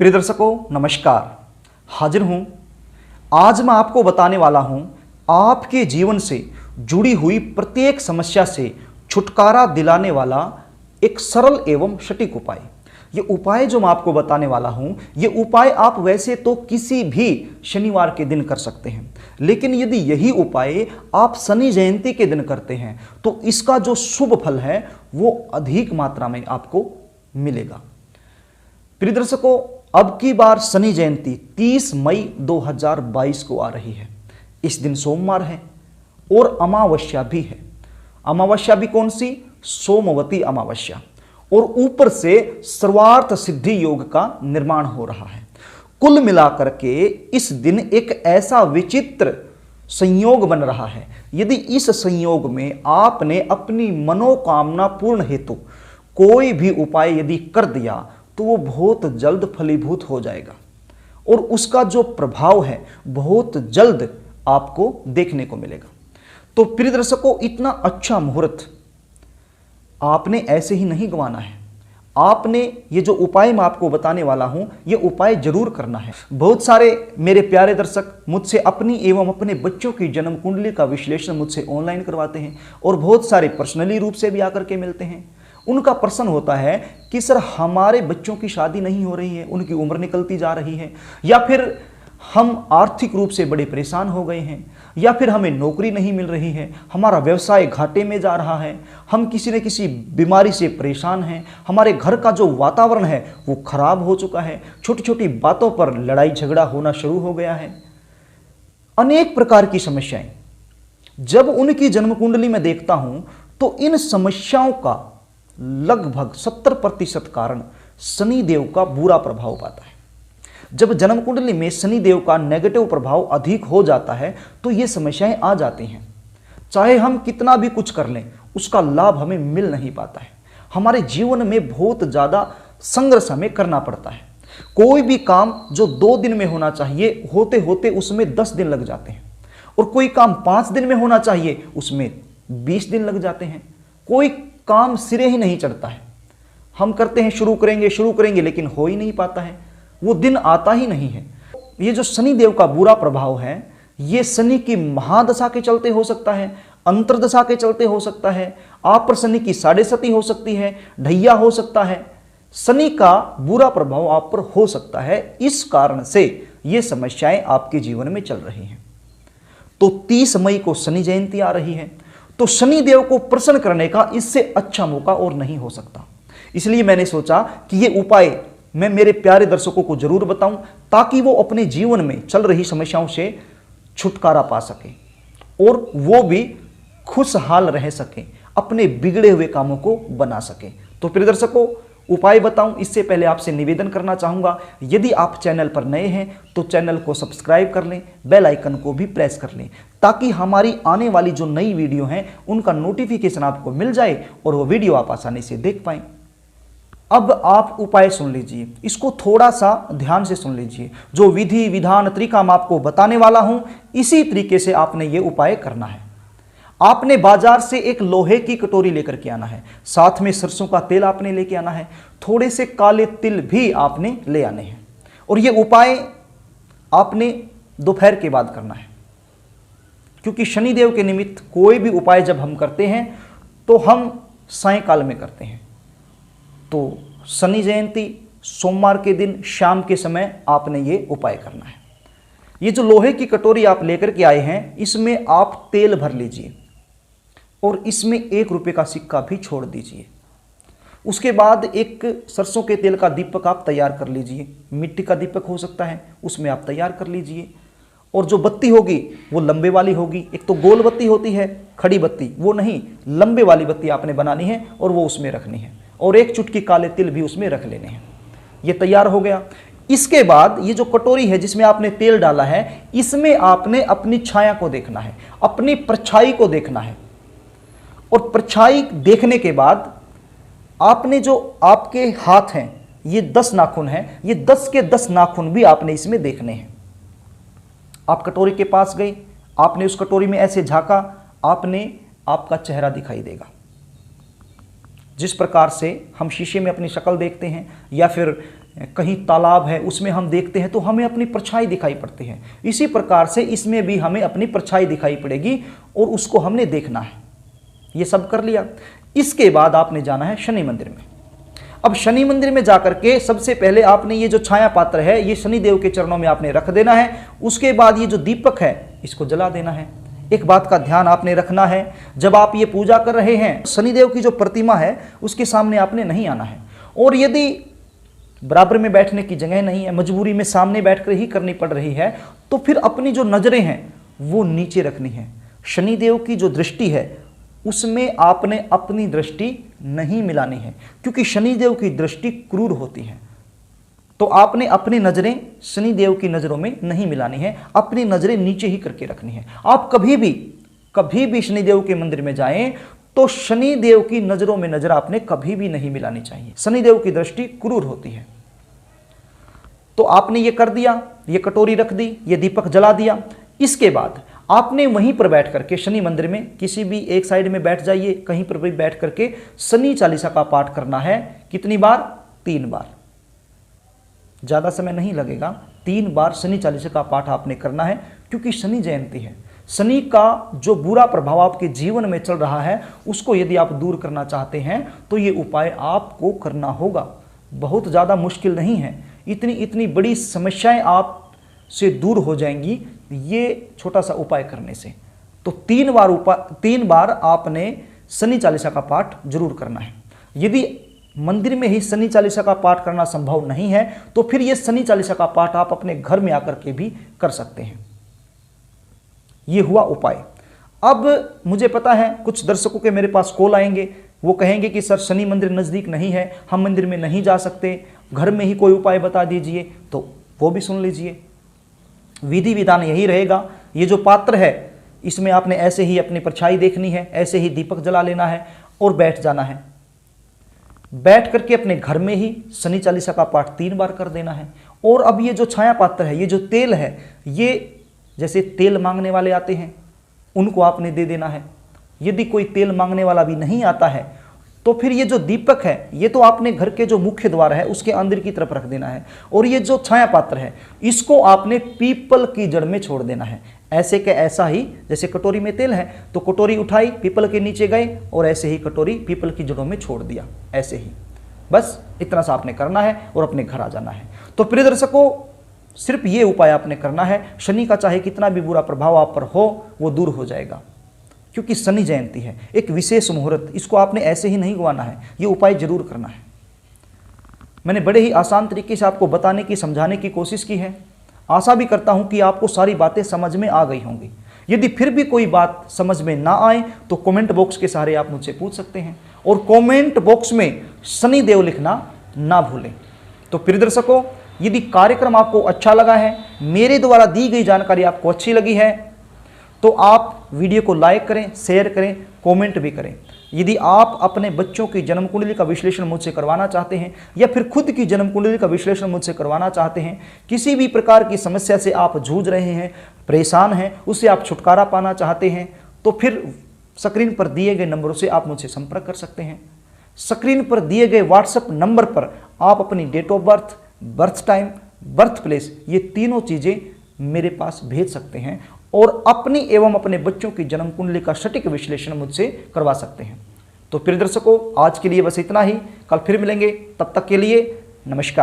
प्रिय दर्शकों नमस्कार। हाजिर हूं। आज मैं आपको बताने वाला हूं आपके जीवन से जुड़ी हुई प्रत्येक समस्या से छुटकारा दिलाने वाला एक सरल एवं सटीक उपाय। ये उपाय जो मैं आपको बताने वाला हूं, ये उपाय आप वैसे तो किसी भी शनिवार के दिन कर सकते हैं, लेकिन यदि यही उपाय आप शनि जयंती के दिन करते हैं तो इसका जो शुभ फल है वो अधिक मात्रा में आपको मिलेगा। प्रिय दर्शकों, अब की बार शनि जयंती 30 मई 2022 को आ रही है। इस दिन सोमवार है और अमावस्या भी है। अमावस्या भी कौन सी? सोमवती अमावस्या। और ऊपर से सर्वार्थ सिद्धि योग का निर्माण हो रहा है। कुल मिलाकर के इस दिन एक ऐसा विचित्र संयोग बन रहा है, यदि इस संयोग में आपने अपनी मनोकामना पूर्ण हेतु कोई भी उपाय यदि कर दिया तो वो बहुत जल्द फलीभूत हो जाएगा और उसका जो प्रभाव है बहुत जल्द आपको देखने को मिलेगा। तो प्रिय दर्शकों, इतना अच्छा मुहूर्त आपने ऐसे ही नहीं गंवाना है। आपने ये जो उपाय मैं आपको बताने वाला हूं, ये उपाय जरूर करना है। बहुत सारे मेरे प्यारे दर्शक मुझसे अपनी एवं अपने बच्चों की जन्म कुंडली का विश्लेषण मुझसे ऑनलाइन करवाते हैं और बहुत सारे पर्सनली रूप से भी आकर के मिलते हैं। उनका प्रश्न होता है कि सर हमारे बच्चों की शादी नहीं हो रही है, उनकी उम्र निकलती जा रही है, या फिर हम आर्थिक रूप से बड़े परेशान हो गए हैं, या फिर हमें नौकरी नहीं मिल रही है, हमारा व्यवसाय घाटे में जा रहा है, हम किसी न किसी बीमारी से परेशान हैं, हमारे घर का जो वातावरण है वो खराब हो चुका है, छोटी छोटी बातों पर लड़ाई झगड़ा होना शुरू हो गया है। अनेक प्रकार की समस्याएं जब उनकी जन्म कुंडली में देखता हूं तो इन समस्याओं का लगभग 70% कारण शनिदेव का बुरा प्रभाव पाता है। जब जन्म कुंडली में शनिदेव का नेगेटिव प्रभाव अधिक हो जाता है तो ये समस्याएं आ जाती हैं। चाहे हम कितना भी कुछ कर लें, उसका लाभ हमें मिल नहीं पाता है। हमारे जीवन में बहुत ज़्यादा संघर्ष हमें करना पड़ता है। कोई भी काम जो 2 दिन में होना चाहिए, होते होते उसमें 10 दिन लग जाते हैं, और कोई काम 5 दिन में होना चाहिए उसमें 20 दिन लग जाते हैं। कोई काम सिरे ही नहीं चढ़ता है। हम करते हैं शुरू करेंगे लेकिन हो ही नहीं पाता है, वो दिन आता ही नहीं है। ये जो शनि देव का बुरा प्रभाव है, ये शनि की महादशा के चलते हो सकता है, अंतर्दशा के चलते हो सकता है, आप पर शनि की 7.5 हो सकती है, ढैया हो सकता है। शनि का बुरा प्रभाव आप पर हो सकता है। इस कारण से ये समस्याएं आपके जीवन में चल रही हैं। तो 30 मई को शनि जयंती आ रही है, तो शनि देव को प्रसन्न करने का इससे अच्छा मौका और नहीं हो सकता। इसलिए मैंने सोचा कि ये उपाय मैं मेरे प्यारे दर्शकों को जरूर बताऊं, ताकि वो अपने जीवन में चल रही समस्याओं से छुटकारा पा सके और वो भी खुशहाल रह सके, अपने बिगड़े हुए कामों को बना सके। तो प्रिय दर्शकों, उपाय बताऊं इससे पहले आपसे निवेदन करना चाहूंगा, यदि आप चैनल पर नए हैं तो चैनल को सब्सक्राइब कर लें, बेल आइकन को भी प्रेस कर लें, ताकि हमारी आने वाली जो नई वीडियो हैं उनका नोटिफिकेशन आपको मिल जाए और वो वीडियो आप आसानी से देख पाएं। अब आप उपाय सुन लीजिए, इसको थोड़ा सा ध्यान से सुन लीजिए। जो विधि विधान तरीका मैं आपको बताने वाला हूं, इसी तरीके से आपने ये उपाय करना है। आपने बाजार से एक लोहे की कटोरी लेकर के आना है, साथ में सरसों का तेल आपने लेके आना है, थोड़े से काले तिल भी आपने ले आने हैं, और ये उपाय आपने दोपहर के बाद करना है, क्योंकि शनिदेव के निमित्त कोई भी उपाय जब हम करते हैं तो हम सायंकाल में करते हैं। तो शनि जयंती सोमवार के दिन शाम के समय आपने ये उपाय करना है। ये जो लोहे की कटोरी आप लेकर के आए हैं, इसमें आप तेल भर लीजिए और इसमें 1 रुपये का सिक्का भी छोड़ दीजिए। उसके बाद एक सरसों के तेल का दीपक आप तैयार कर लीजिए, मिट्टी का दीपक हो सकता है, उसमें आप तैयार कर लीजिए। और जो बत्ती होगी वो लंबे वाली होगी। एक तो गोल बत्ती होती है, खड़ी बत्ती, वो नहीं, लंबे वाली बत्ती आपने बनानी है और वो उसमें रखनी है, और 1 चुटकी काले तिल भी उसमें रख लेने हैं। ये तैयार हो गया। इसके बाद ये जो कटोरी है जिसमें आपने तेल डाला है, इसमें आपने अपनी छाया को देखना है, अपनी परछाई को देखना है। और परछाई देखने के बाद आपने जो आपके हाथ हैं, ये 10 नाखून हैं, ये 10 के 10 नाखून भी आपने इसमें देखने हैं। आप कटोरी के पास गए, आपने उस कटोरी में ऐसे झांका, आपका चेहरा दिखाई देगा। जिस प्रकार से हम शीशे में अपनी शक्ल देखते हैं या फिर कहीं तालाब है उसमें हम देखते हैं तो हमें अपनी परछाई दिखाई पड़ती है। इसी प्रकार से इसमें भी हमें अपनी परछाई दिखाई पड़ेगी और उसको हमने देखना है। ये सब कर लिया। इसके बाद आपने जाना है शनि मंदिर में। अब शनि मंदिर में जाकर के सबसे पहले आपने ये जो छाया पात्र है ये शनि देव के चरणों में आपने रख देना है। उसके बाद ये जो दीपक है इसको जला देना है। एक बात का ध्यान आपने रखना है, जब आप ये पूजा कर रहे हैं शनिदेव की जो प्रतिमा है उसके सामने आपने नहीं आना है। और यदि बराबर में बैठने की जगह नहीं है, मजबूरी में सामने बैठकर ही करनी पड़ रही है, तो फिर अपनी जो नजरें हैं वो नीचे रखनी है। शनिदेव की जो दृष्टि है उसमें आपने अपनी दृष्टि नहीं मिलानी है, क्योंकि शनिदेव की दृष्टि क्रूर होती है। तो आपने अपनी नजरें शनिदेव की नजरों में नहीं मिलानी है, अपनी नजरें नीचे ही करके रखनी है। आप कभी भी शनिदेव के मंदिर में जाएं तो शनिदेव की नजरों में नजर आपने कभी भी नहीं मिलानी चाहिए। शनिदेव की दृष्टि क्रूर होती है। तो आपने ये कर दिया, ये कटोरी रख दी, ये दीपक जला दिया। इसके बाद आपने वहीं पर बैठ करके शनि मंदिर में किसी भी एक साइड में बैठ जाइए, कहीं पर भी बैठ करके शनि चालीसा का पाठ करना है। कितनी बार? 3 बार। ज्यादा समय नहीं लगेगा, 3 बार शनि चालीसा का पाठ आपने करना है, क्योंकि शनि जयंती है। शनि का जो बुरा प्रभाव आपके जीवन में चल रहा है उसको यदि आप दूर करना चाहते हैं तो ये उपाय आपको करना होगा। बहुत ज़्यादा मुश्किल नहीं है, इतनी बड़ी समस्याएं आप से दूर हो जाएंगी ये छोटा सा उपाय करने से। तो 3 बार आपने शनि चालीसा का पाठ जरूर करना है। यदि मंदिर में ही शनि चालीसा का पाठ करना संभव नहीं है तो फिर ये शनि चालीसा का पाठ आप अपने घर में आकर के भी कर सकते हैं। ये हुआ उपाय। अब मुझे पता है कुछ दर्शकों के मेरे पास कॉल आएंगे, वो कहेंगे कि सर शनि मंदिर नज़दीक नहीं है, हम मंदिर में नहीं जा सकते, घर में ही कोई उपाय बता दीजिए। तो वो भी सुन लीजिए। विधि विधान यही रहेगा। ये जो पात्र है इसमें आपने ऐसे ही अपनी परछाई देखनी है, ऐसे ही दीपक जला लेना है और बैठ जाना है। बैठ करके अपने घर में ही शनि चालीसा का पाठ 3 बार कर देना है। और अब ये जो छाया पात्र है, ये जो तेल है, ये जैसे तेल मांगने वाले आते हैं उनको आपने दे देना है। यदि कोई तेल मांगने वाला भी नहीं आता है तो फिर ये जो दीपक है ये तो आपने घर के जो मुख्य द्वार है उसके अंदर की तरफ रख देना है। और ये जो छाया पात्र है इसको आपने पीपल की जड़ में छोड़ देना है। ऐसे के ऐसा ही जैसे कटोरी में तेल है तो कटोरी उठाई, पीपल के नीचे गए और ऐसे ही कटोरी पीपल की जड़ों में छोड़ दिया। ऐसे ही बस इतना सा आपने करना है और अपने घर आ जाना है। तो प्रिय दर्शकों, सिर्फ ये उपाय आपने करना है। शनि का चाहे कितना भी बुरा प्रभाव आप पर हो वो दूर हो जाएगा, क्योंकि शनि जयंती है, एक विशेष मुहूर्त, इसको आपने ऐसे ही नहीं गंवाना है, ये उपाय जरूर करना है। मैंने बड़े ही आसान तरीके से आपको बताने की, समझाने की कोशिश की है। आशा भी करता हूं कि आपको सारी बातें समझ में आ गई होंगी। यदि फिर भी कोई बात समझ में ना आए तो कमेंट बॉक्स के सहारे आप मुझसे पूछ सकते हैं, और कमेंट बॉक्स में शनि देव लिखना ना भूलें। तो प्रिय दर्शकों, यदि कार्यक्रम आपको अच्छा लगा है, मेरे द्वारा दी गई जानकारी आपको अच्छी लगी है, तो आप वीडियो को लाइक करें, शेयर करें, कमेंट भी करें। यदि आप अपने बच्चों की जन्म कुंडली का विश्लेषण मुझसे करवाना चाहते हैं या फिर खुद की जन्म कुंडली का विश्लेषण मुझसे करवाना चाहते हैं, किसी भी प्रकार की समस्या से आप जूझ रहे हैं, परेशान हैं, उससे आप छुटकारा पाना चाहते हैं, तो फिर स्क्रीन पर दिए गए नंबरों से आप मुझसे संपर्क कर सकते हैं। स्क्रीन पर दिए गए व्हाट्सएप नंबर पर आप अपनी date of birth, birth time, birth place, ये तीनों चीज़ें मेरे पास भेज सकते हैं और अपनी एवं अपने बच्चों की जन्म कुंडली का सटीक विश्लेषण मुझसे करवा सकते हैं। तो प्रिय दर्शकों, आज के लिए बस इतना ही। कल फिर मिलेंगे, तब तक के लिए नमस्कार।